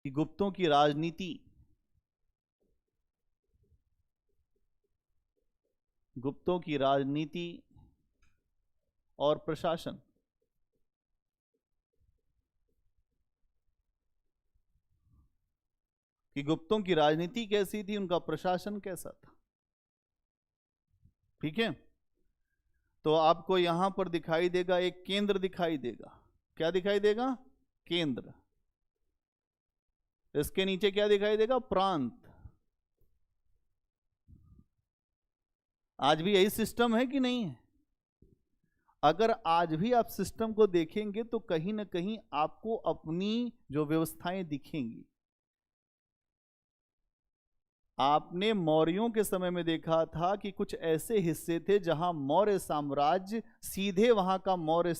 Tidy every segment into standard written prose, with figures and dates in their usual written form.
कि गुप्तों की राजनीति, गुप्तों की राजनीति और प्रशासन, कि गुप्तों की राजनीति कैसी थी, उनका प्रशासन कैसा था। ठीक है, तो आपको यहां पर दिखाई देगा एक केंद्र दिखाई देगा। क्या दिखाई देगा? केंद्र। इसके नीचे क्या दिखाई देगा? प्रांत। आज भी यही सिस्टम है कि नहीं है? अगर आज भी आप सिस्टम को देखेंगे तो कहीं ना कहीं आपको अपनी जो व्यवस्थाएं दिखेंगी। आपने मौर्यों के समय में देखा था कि कुछ ऐसे हिस्से थे जहां मौर्य साम्राज्य सीधे, वहां का मौर्य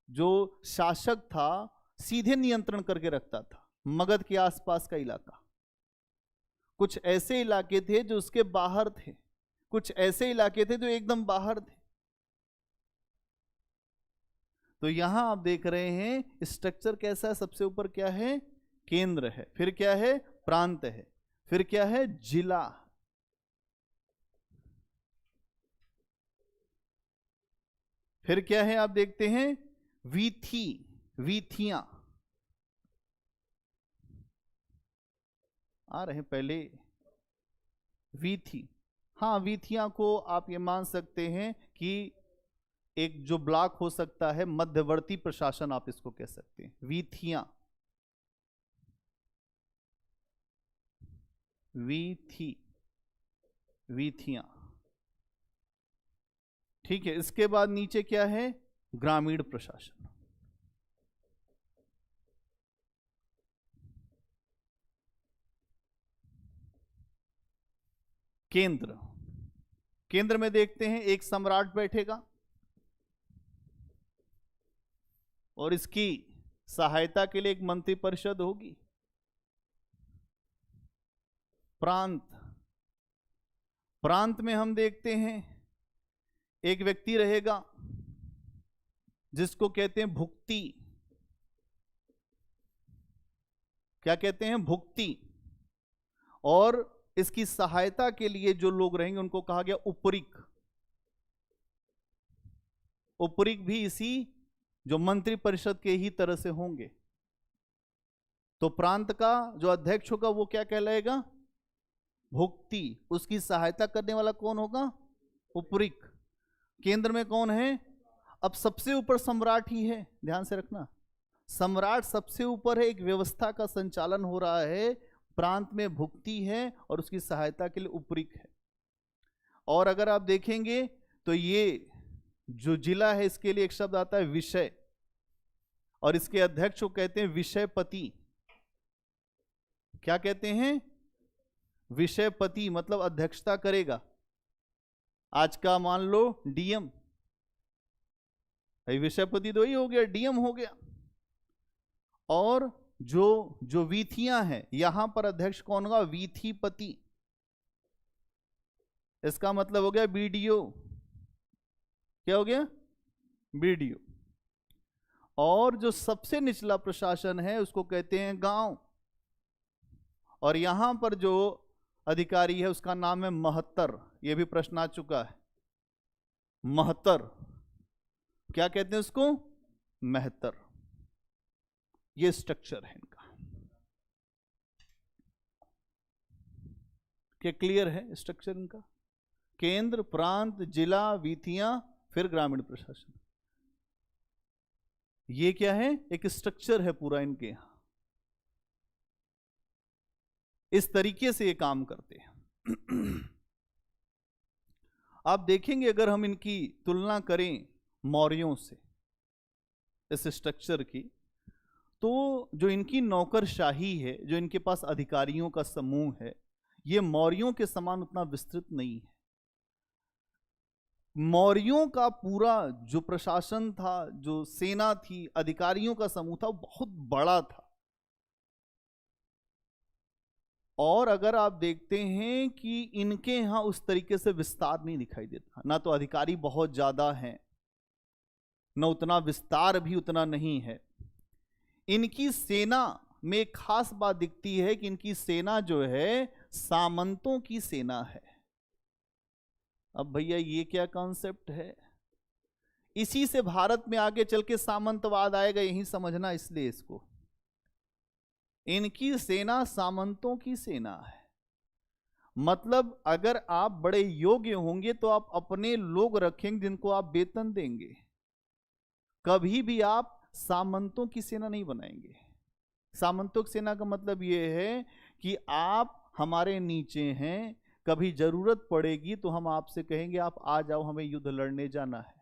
जो शासक था सीधे नियंत्रण करके रखता था मगध के आसपास का इलाका। कुछ ऐसे इलाके थे जो उसके बाहर थे, कुछ ऐसे इलाके थे जो एकदम बाहर थे। तो यहां आप देख रहे हैं स्ट्रक्चर कैसा है। सबसे ऊपर क्या है? केंद्र है। फिर क्या है? प्रांत है। फिर क्या है? जिला। फिर क्या है? आप देखते हैं वीथी, वीथियां आ रहे हैं पहले। वीथी, हाँ, वीथियां को आप ये मान सकते हैं कि एक जो ब्लॉक हो सकता है, मध्यवर्ती प्रशासन आप इसको कह सकते हैं। वीथियां, वीथी, वीथियां। ठीक है, इसके बाद नीचे क्या है? ग्रामीण प्रशासन। केंद्र, केंद्र में देखते हैं एक सम्राट बैठेगा और इसकी सहायता के लिए एक मंत्रिपरिषद होगी। प्रांत, प्रांत में हम देखते हैं एक व्यक्ति रहेगा जिसको कहते हैं भुक्ति। क्या कहते हैं? भुक्ति। और इसकी सहायता के लिए जो लोग रहेंगे उनको कहा गया उपरिक। उपरिक भी इसी जो मंत्रिपरिषद के ही तरह से होंगे। तो प्रांत का जो अध्यक्ष होगा वो क्या कहलाएगा? भुक्ति। उसकी सहायता करने वाला कौन होगा? उपरिक। केंद्र में कौन है? अब सबसे ऊपर सम्राट ही है, ध्यान से रखना। सम्राट सबसे ऊपर है, एक व्यवस्था का संचालन हो रहा है। प्रांत में भुक्ति है और उसकी सहायता के लिए उपरिक है। और अगर आप देखेंगे तो ये जो जिला है इसके लिए एक शब्द आता है विषय, और इसके अध्यक्ष को कहते हैं विषयपति। क्या कहते हैं? विषयपति, मतलब अध्यक्षता करेगा। आज का मान लो डीएम, विषयपति तो ही हो गया, डीएम हो गया। और जो वीथियां हैं यहां पर अध्यक्ष कौन होगा? वीथीपति। इसका मतलब हो गया बीडीओ। क्या हो गया? बीडीओ। और जो सबसे निचला प्रशासन है उसको कहते हैं गांव। और यहां पर जो अधिकारी है उसका नाम है महत्तर। यह भी प्रश्न आ चुका है। महत्तर, क्या कहते हैं उसको? महत्तर। ये स्ट्रक्चर है इनका। क्या क्लियर है स्ट्रक्चर इनका? केंद्र, प्रांत, जिला, वीथियां, फिर ग्रामीण प्रशासन। ये क्या है? एक स्ट्रक्चर है पूरा इनके यहां। इस तरीके से ये काम करते हैं। आप देखेंगे अगर हम इनकी तुलना करें मौर्यों से, इस स्ट्रक्चर की, तो जो इनकी नौकरशाही है, जो इनके पास अधिकारियों का समूह है, ये मौर्यों के समान उतना विस्तृत नहीं है। मौर्यों का पूरा जो प्रशासन था, जो सेना थी, अधिकारियों का समूह था, वो बहुत बड़ा था। और अगर आप देखते हैं कि इनके यहां उस तरीके से विस्तार नहीं दिखाई देता। ना तो अधिकारी बहुत ज्यादा हैं, न उतना विस्तार भी उतना नहीं है। इनकी सेना में एक खास बात दिखती है कि इनकी सेना जो है सामंतों की सेना है। अब भैया ये क्या कॉन्सेप्ट है? इसी से भारत में आगे चल के सामंतवाद आएगा, यही समझना। इसलिए इसको, इनकी सेना सामंतों की सेना है। मतलब अगर आप बड़े योग्य होंगे तो आप अपने लोग रखेंगे जिनको आप वेतन देंगे, कभी भी आप सामंतों की सेना नहीं बनाएंगे। सामंतों की सेना का मतलब यह है कि आप हमारे नीचे हैं, कभी जरूरत पड़ेगी तो हम आपसे कहेंगे आप आ जाओ, हमें युद्ध लड़ने जाना है।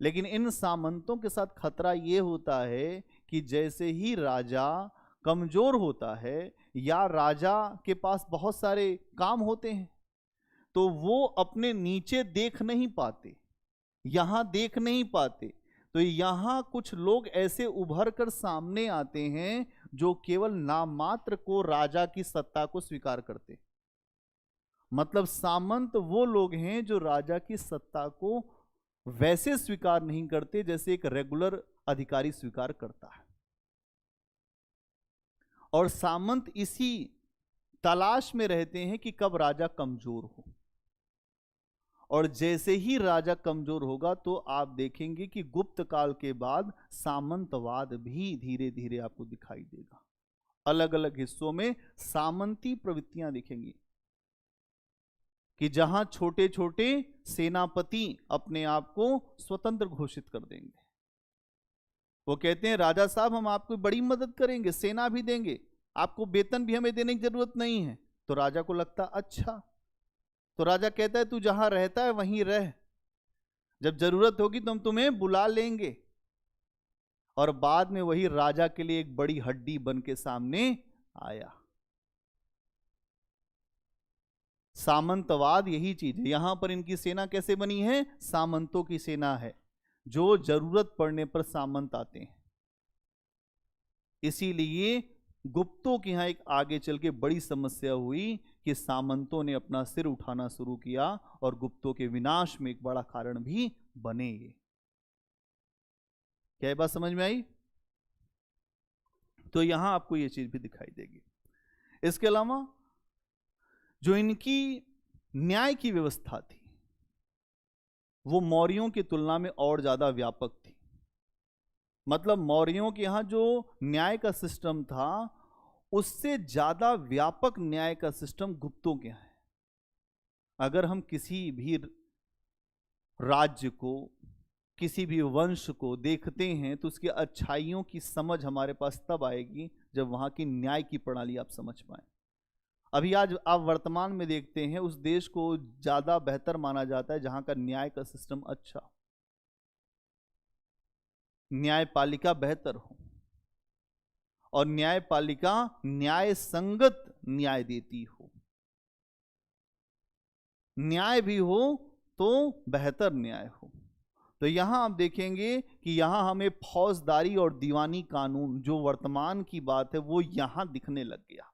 लेकिन इन सामंतों के साथ खतरा यह होता है कि जैसे ही राजा कमजोर होता है या राजा के पास बहुत सारे काम होते हैं तो वो अपने नीचे देख नहीं पाते, यहां देख नहीं पाते। तो यहां कुछ लोग ऐसे उभर कर सामने आते हैं जो केवल नाम मात्र को राजा की सत्ता को स्वीकार करते। मतलब सामंत वो लोग हैं जो राजा की सत्ता को वैसे स्वीकार नहीं करते जैसे एक रेगुलर अधिकारी स्वीकार करता है। और सामंत इसी तलाश में रहते हैं कि कब राजा कमजोर हो, और जैसे ही राजा कमजोर होगा तो आप देखेंगे कि गुप्त काल के बाद सामंतवाद भी धीरे धीरे आपको दिखाई देगा। अलग अलग हिस्सों में सामंती प्रवृत्तियां दिखेंगी कि जहां छोटे छोटे सेनापति अपने आप को स्वतंत्र घोषित कर देंगे। वो कहते हैं राजा साहब हम आपको बड़ी मदद करेंगे, सेना भी देंगे, आपको वेतन भी हमें देने की जरूरत नहीं है। तो राजा को लगता अच्छा, तो राजा कहता है तू जहां रहता है वहीं रह, जब जरूरत होगी तो हम तुम्हें बुला लेंगे। और बाद में वही राजा के लिए एक बड़ी हड्डी बन के सामने आया। सामंतवाद यही चीज है। यहां पर इनकी सेना कैसे बनी है? सामंतों की सेना है, जो जरूरत पड़ने पर सामंत आते हैं। इसीलिए गुप्तों के यहां एक आगे चल के बड़ी समस्या हुई कि सामंतों ने अपना सिर उठाना शुरू किया और गुप्तों के विनाश में एक बड़ा कारण भी बने। ये क्या बात समझ में आई? तो यहां आपको ये चीज भी दिखाई देगी। इसके अलावा जो इनकी न्याय की व्यवस्था थी वो मौर्यों की तुलना में और ज्यादा व्यापक थी। मतलब मौर्यों के यहां जो न्याय का सिस्टम था उससे ज्यादा व्यापक न्याय का सिस्टम गुप्तों के यहां है। अगर हम किसी भी राज्य को, किसी भी वंश को देखते हैं तो उसकी अच्छाइयों की समझ हमारे पास तब आएगी जब वहां की न्याय की प्रणाली आप समझ पाए। अभी आज आप वर्तमान में देखते हैं उस देश को ज्यादा बेहतर माना जाता है जहां का न्याय का सिस्टम अच्छा, न्यायपालिका बेहतर हो और न्यायपालिका न्याय संगत न्याय देती हो, न्याय भी हो तो बेहतर न्याय हो। तो यहां आप देखेंगे कि यहां हमें फौजदारी और दीवानी कानून जो वर्तमान की बात है वो यहां दिखने लग गया।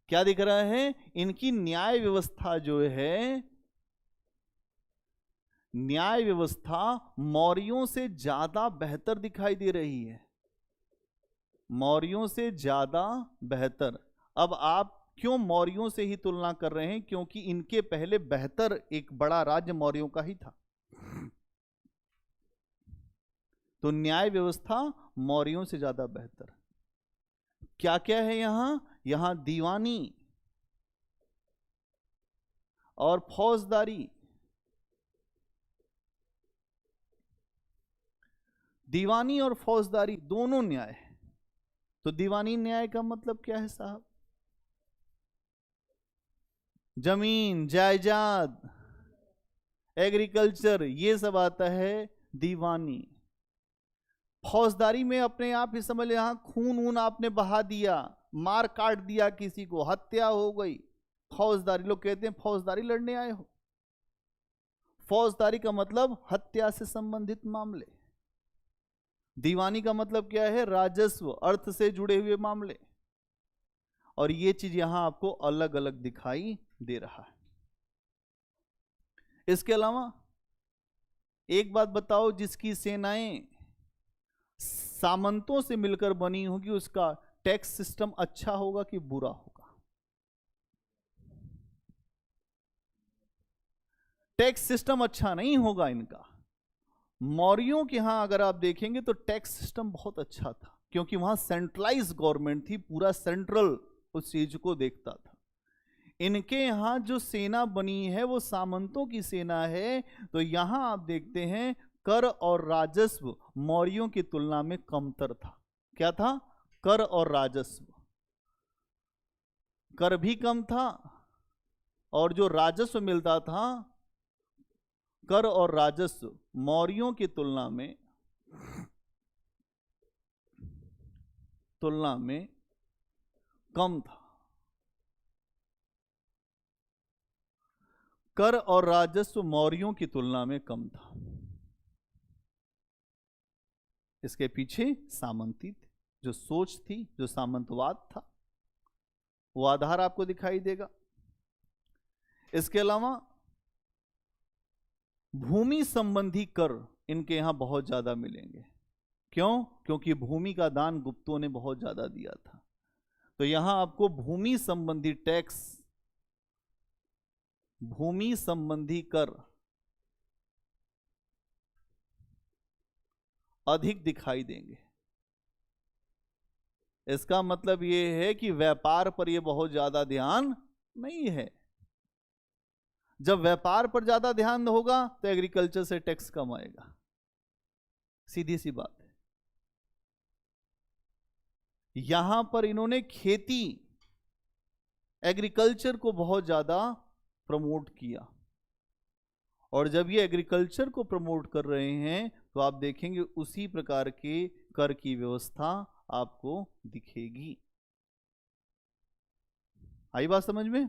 क्या दिख रहा है? इनकी न्याय व्यवस्था जो है, न्याय व्यवस्था मौर्यों से ज्यादा बेहतर दिखाई दे रही है, मौर्यों से ज्यादा बेहतर। अब आप क्यों मौर्यों से ही तुलना कर रहे हैं? क्योंकि इनके पहले बेहतर एक बड़ा राज्य मौर्यों का ही था। तो न्याय व्यवस्था मौर्यों से ज्यादा बेहतर। क्या क्या है यहां? यहां दीवानी और फौजदारी। दीवानी और फौजदारी दोनों न्याय है। तो दीवानी न्याय का मतलब क्या है साहब? जमीन जायदाद, एग्रीकल्चर, ये सब आता है दीवानी। फौजदारी में अपने आप ही समझ ले, यहां खून वून आपने बहा दिया, मार काट दिया, किसी को हत्या हो गई, फौजदारी। लोग कहते हैं फौजदारी लड़ने आए हो। फौजदारी का मतलब हत्या से संबंधित मामले। दीवानी का मतलब क्या है? राजस्व, अर्थ से जुड़े हुए मामले। और ये चीज यहां आपको अलग अलग दिखाई दे रहा है। इसके अलावा एक बात बताओ, जिसकी सेनाएं सामंतों से मिलकर बनी होगी, उसका टैक्स सिस्टम अच्छा होगा कि बुरा होगा? टैक्स सिस्टम अच्छा नहीं होगा इनका। मौर्यों के यहां अगर आप देखेंगे तो टैक्स सिस्टम बहुत अच्छा था, क्योंकि वहां सेंट्रलाइज गवर्नमेंट थी, पूरा सेंट्रल उस चीज को देखता था। इनके यहां जो सेना बनी है वो सामंतों की सेना है, तो यहां आप देखते हैं कर और राजस्व मौर्यों की तुलना में कमतर था। क्या था? कर और राजस्व। कर भी कम था, और जो राजस्व मिलता था, कर और राजस्व मौर्यों की तुलना में कम था। कर और राजस्व मौर्यों की तुलना में कम था। इसके पीछे सामंती थी, जो सोच थी, जो सामंतवाद था, वो आधार आपको दिखाई देगा। इसके अलावा भूमि संबंधी कर इनके यहां बहुत ज्यादा मिलेंगे। क्यों? क्योंकि भूमि का दान गुप्तों ने बहुत ज्यादा दिया था। तो यहां आपको भूमि संबंधी टैक्स, भूमि संबंधी कर अधिक दिखाई देंगे। इसका मतलब यह है कि व्यापार पर यह बहुत ज्यादा ध्यान नहीं है। जब व्यापार पर ज्यादा ध्यान होगा तो एग्रीकल्चर से टैक्स कम आएगा, सीधी सी बात है। यहां पर इन्होंने खेती, एग्रीकल्चर को बहुत ज्यादा प्रमोट किया, और जब ये एग्रीकल्चर को प्रमोट कर रहे हैं तो आप देखेंगे उसी प्रकार के कर की व्यवस्था आपको दिखेगी। आई बात समझ में?